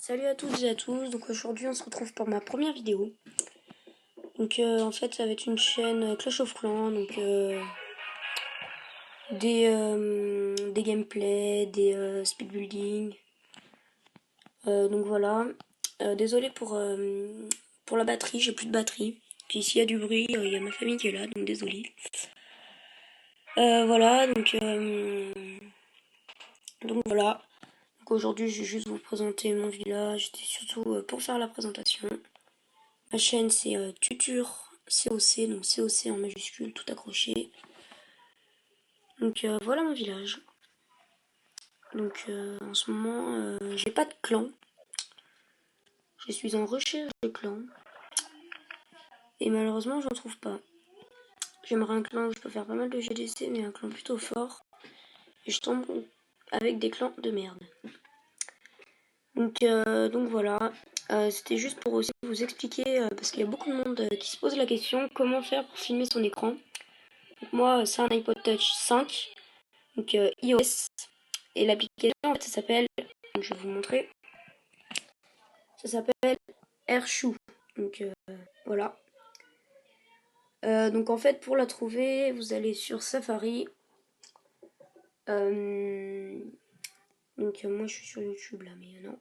Salut à toutes et à tous, donc aujourd'hui on se retrouve pour ma première vidéo. Donc en fait ça va être une chaîne Clash of Clans, donc des gameplays, des speed building. Donc voilà. Désolé pour la batterie, j'ai plus de batterie. Puis s'il y a du bruit, il y a ma famille qui est là, donc désolé. Voilà, donc voilà. Donc aujourd'hui je vais juste vous présenter mon village, c'était surtout pour faire la présentation. Ma chaîne c'est Tutur COC, donc COC en majuscule, tout accroché. Donc voilà mon village. Donc en ce moment, j'ai pas de clan. Je suis en recherche de clan. Et malheureusement, j'en trouve pas. J'aimerais un clan où je peux faire pas mal de GDC, mais un clan plutôt fort. Et je tombe avec des clans de merde. Donc voilà. C'était juste pour aussi vous expliquer, parce qu'il y a beaucoup de monde qui se pose la question, comment faire pour filmer son écran. Donc moi, c'est un iPod Touch 5. Donc iOS. Et l'application, en fait, ça s'appelle, donc je vais vous montrer, ça s'appelle AirShoe. Donc voilà. Donc en fait, pour la trouver, vous allez sur Safari. Donc moi je suis sur YouTube là, mais non.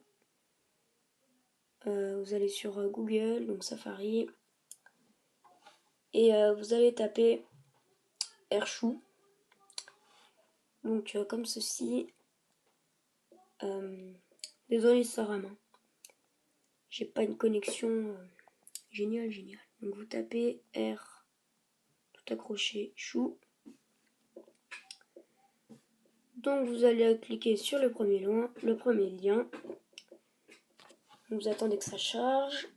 Vous allez sur Google, donc Safari. Et vous allez taper AirShoe. Donc comme ceci. Désolé Sarah, hein. J'ai pas une connexion géniale. Donc vous tapez R tout accroché, chou. Donc vous allez cliquer sur le premier lien. Vous attendez que ça charge.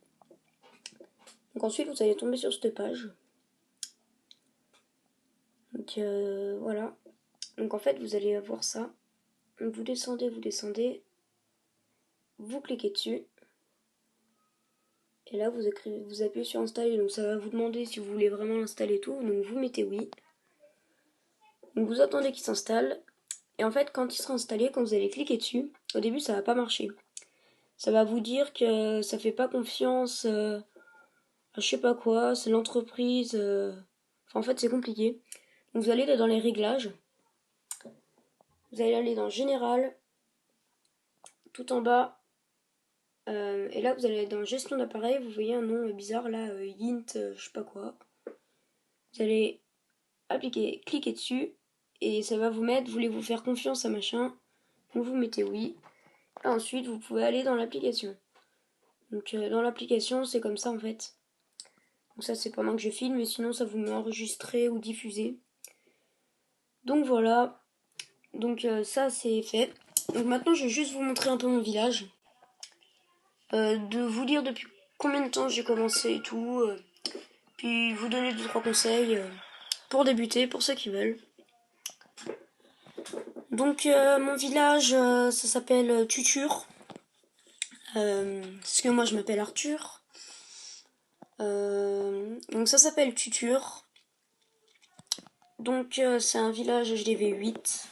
Donc ensuite vous allez tomber sur cette page. Donc voilà. Donc en fait vous allez avoir ça. Donc vous descendez, vous cliquez dessus. Et là vous appuyez sur installer. Donc ça va vous demander si vous voulez vraiment l'installer tout. Donc vous mettez oui. Donc vous attendez qu'il s'installe. Et en fait quand il sera installé, quand vous allez cliquer dessus, au début ça va pas marcher. Ça va vous dire que ça fait pas confiance à je sais pas quoi, c'est l'entreprise. Enfin en fait c'est compliqué. Donc vous allez dans les réglages. Vous allez aller dans général, tout en bas. Et là vous allez aller dans gestion d'appareil. Vous voyez un nom bizarre là, Yint, je sais pas quoi. Vous allez cliquer dessus. Et ça va vous mettre, voulez-vous faire confiance à machin. Donc vous mettez oui. Et ensuite vous pouvez aller dans l'application. Donc dans l'application c'est comme ça en fait. Donc ça c'est pendant que je filme, mais sinon ça vous met enregistré ou diffusé. Donc voilà. Donc ça c'est fait. Donc maintenant je vais juste vous montrer un peu mon village. De vous dire depuis combien de temps j'ai commencé et tout. Puis vous donner 2-3 conseils pour débuter, pour ceux qui veulent. Donc mon village ça s'appelle Tutur. Parce que moi je m'appelle Arthur. Donc ça s'appelle Tutur. Donc c'est un village HDV 8.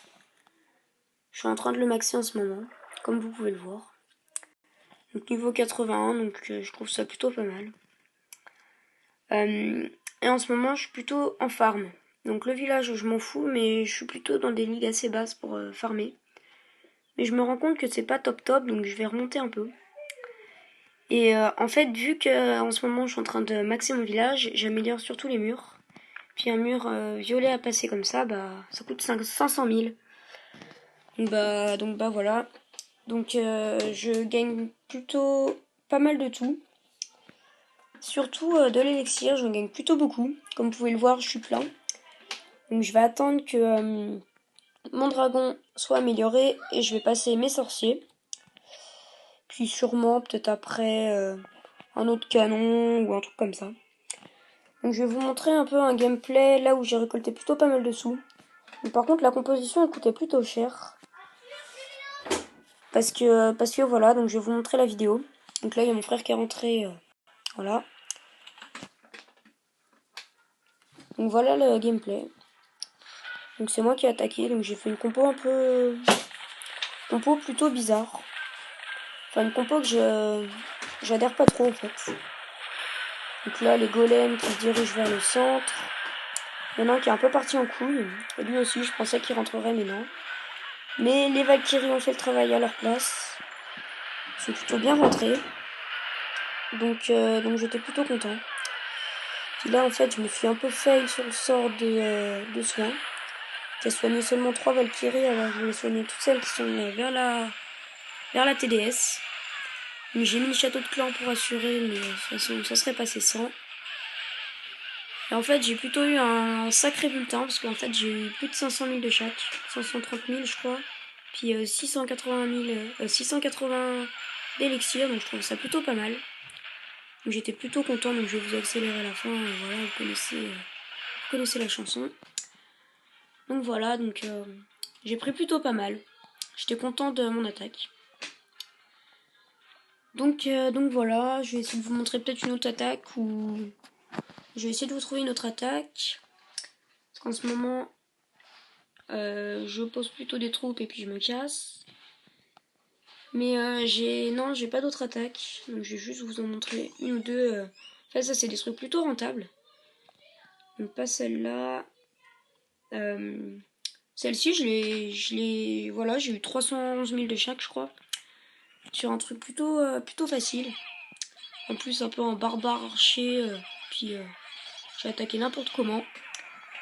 Je suis en train de le maxer en ce moment, comme vous pouvez le voir. Donc niveau 81, donc je trouve ça plutôt pas mal. Et en ce moment je suis plutôt en farm. Donc le village je m'en fous, mais je suis plutôt dans des ligues assez basses pour farmer. Mais je me rends compte que c'est pas top, donc je vais remonter un peu. Et en fait, vu que en ce moment je suis en train de maxer mon village, j'améliore surtout les murs. Puis un mur violet à passer comme ça, bah ça coûte 500 000. Donc voilà. Donc je gagne plutôt pas mal de tout. Surtout de l'élixir, j'en gagne plutôt beaucoup. Comme vous pouvez le voir, je suis plein. Donc je vais attendre que mon dragon soit amélioré et je vais passer mes sorciers. Puis sûrement peut-être après un autre canon ou un truc comme ça. Donc je vais vous montrer un peu un gameplay là où j'ai récolté plutôt pas mal de sous. Mais par contre la composition elle coûtait plutôt cher. Parce que voilà, donc je vais vous montrer la vidéo. Donc là il y a mon frère qui est rentré. Voilà. Donc voilà le gameplay. Donc c'est moi qui ai attaqué, donc j'ai fait une compo plutôt bizarre. Enfin, une compo que j'adhère pas trop en fait. Donc là, les golems qui se dirigent vers le centre. Il y en a un qui est un peu parti en couille. Et lui aussi, je pensais qu'il rentrerait, mais non. Mais les Valkyries ont fait le travail à leur place. Ils sont plutôt bien rentrés. Donc j'étais plutôt content. Puis là, en fait, je me suis un peu fail sur le sort de soins. J'ai soigné seulement 3 Valkyries, alors je vais soigner toutes celles qui sont vers la TDS. Donc j'ai mis le château de clan pour assurer, mais de toute façon, ça serait passé sans. Et en fait, j'ai plutôt eu un sacré bulletin, parce qu'en fait, j'ai eu plus de 500 000 de chaque. 530 000, je crois. Puis 680 d'élixir, donc je trouve ça plutôt pas mal. Donc j'étais plutôt content, donc je vais vous accélérer la fin. Voilà, vous connaissez la chanson. Donc voilà, j'ai pris plutôt pas mal. J'étais content de mon attaque. Donc voilà, je vais essayer de vous montrer peut-être une autre attaque ou je vais essayer de vous trouver une autre attaque. Parce qu'en ce moment, je pose plutôt des troupes et puis je me casse. Mais j'ai pas d'autre attaque. Donc je vais juste vous en montrer une ou deux. Enfin ça c'est des trucs plutôt rentables. Donc pas celle-là. Celle-ci voilà, j'ai eu 311 000 de chaque je crois. Sur un truc plutôt facile. En plus un peu en barbare archer. Puis j'ai attaqué n'importe comment.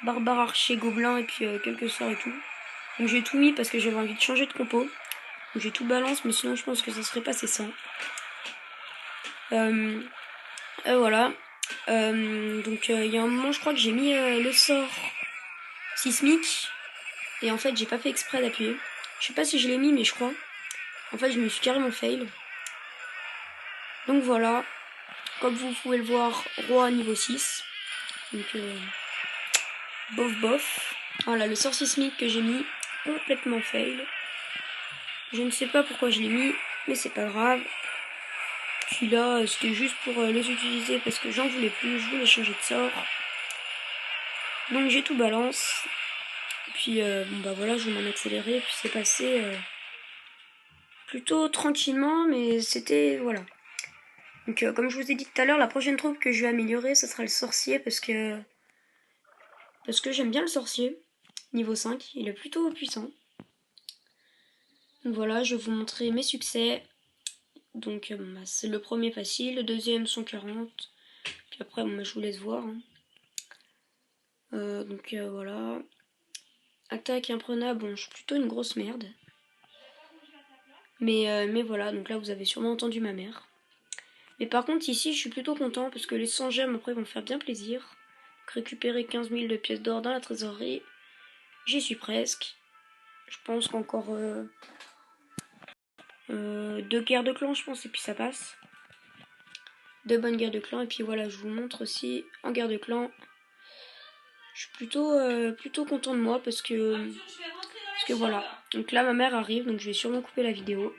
Barbare archer gobelin et puis quelques sorts et tout. Donc j'ai tout mis parce que j'avais envie de changer de compo. Donc j'ai tout balance mais sinon je pense que ça serait passé sans. Voilà. Donc il y a un moment je crois que j'ai mis le sort sismique. Et en fait j'ai pas fait exprès d'appuyer. Je sais pas si je l'ai mis mais je crois. En fait je me suis carrément fail. Donc voilà. Comme vous pouvez le voir, roi niveau 6. Donc bof. Voilà le sort sismique que j'ai mis. Complètement fail. Je ne sais pas pourquoi je l'ai mis. Mais c'est pas grave. Puis là c'était juste pour les utiliser parce que j'en voulais plus. Je voulais changer de sort. Donc j'ai tout balance. Puis bon bah voilà, je vais m'en accélérer. Puis c'est passé plutôt tranquillement, mais c'était voilà. Donc comme je vous ai dit tout à l'heure, la prochaine troupe que je vais améliorer, ce sera le sorcier parce que j'aime bien le sorcier. Niveau 5, il est plutôt puissant. Donc voilà, je vais vous montrer mes succès. Donc bah, c'est le premier facile, le deuxième 140. Puis après bon, bah, je vous laisse voir. Hein. Voilà. Attaque imprenable, bon je suis plutôt une grosse merde. Mais voilà, donc là vous avez sûrement entendu ma mère. Mais par contre ici je suis plutôt content parce que les 100 gemmes après vont me faire bien plaisir. Donc, récupérer 15 000 de pièces d'or dans la trésorerie, j'y suis presque. Je pense qu'encore 2 guerres de clan je pense et puis ça passe. 2 bonnes guerres de clan et puis voilà je vous montre aussi en guerre de clan. Je suis plutôt content de moi parce que voilà. Donc là ma mère arrive donc je vais sûrement couper la vidéo.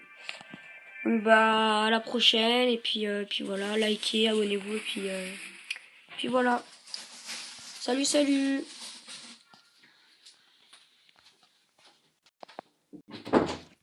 Donc bah à la prochaine et puis voilà, likez, abonnez-vous et puis voilà. Salut